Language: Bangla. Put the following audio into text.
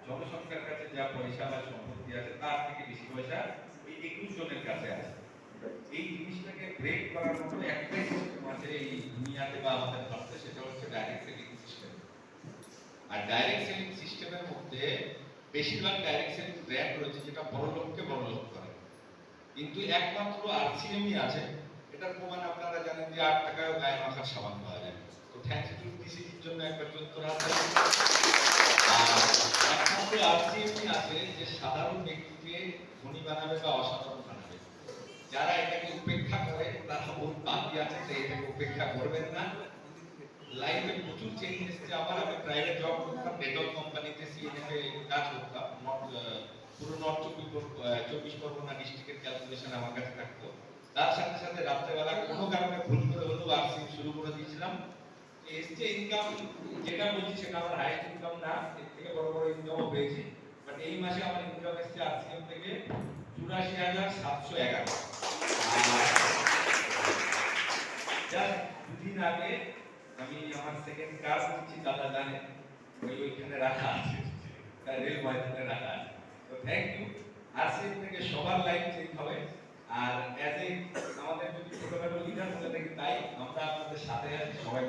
জনসংখ্যার কাছে যা পয়সা বা সম্পত্তি আছে তার থেকে বেশি পয়সা ওই 21 জনের কাছে আছে। এই জিনিসটাকে ব্রেক করার মতো একটাই সিস্টেম আছে এই দুনিয়াতে বা আমাদের ভারতে, সেটা হচ্ছে ডাইরেক্ট সেলিং সিস্টেম। আর ডাইরেক্ট সেলিং সিস্টেমের মধ্যে বেশিরভাগ ডাইরেক্ট সেলিং ব্র্যান্ড রয়েছে যেটা বড় লোককে বড় লোক করে, কিন্তু একমাত্র আরসিএমই আছে। এটার প্রমাণ আপনারা জানেন যে 8 টাকায় গায়ে মাখার সাবান পাওয়া যায়। তো থ্যাংক ইউ ডিসির জন্য একবার চত্বর আছে। আর একমাত্র আরসিএমই আছে যে সাধারণ ব্যক্তিকে ধনী বানাবে বা অসাধারণ বানাবে। যারা এটাকে উপেক্ষা করে তারা বহুত বাকি আছে, যে এটাকে উপেক্ষা করবেন না। লাইফে প্রচুর চেঞ্জ এসেছে। আবার আমি প্রাইভেট জব করতাম, ডেটল কোম্পানিতে সিএনএফে কাজ করতাম। পুরো নর্থ 24 পরগনা ডিস্ট্রিক্টের ক্যালকুলেশন আমার কাছে থাকতো। তার সাথে সাথে রাত্রেবেলা কোনো কারণে ভুল করে হলেও আরসিএম শুরু করে দিয়েছিলাম। এসছে ইনকাম যেটা বলছি সেটা আমার হাইয়েস্ট ইনকাম না, এর থেকে বড় বড় ইনকামও পেয়েছি। বাট এই মাসে আমার ইনকাম এসছে আরসিএম থেকে 84,711। জাস্ট দুদিন আগে আমি আমার সেকেন্ড কাজ করছি, দাদা জানে ওইখানে রাখা আছে, রেল ময়দানে রাখা আছে। তো থ্যাংক ইউ। আরসিএম থেকে সবার লাইফ চেঞ্জ হবে। আর অ্যাজ এ আমাদের যদি ছোটখাটো লিডার বলে থাকি, তাই আমরা আপনাদের সাথে আছি, সবাই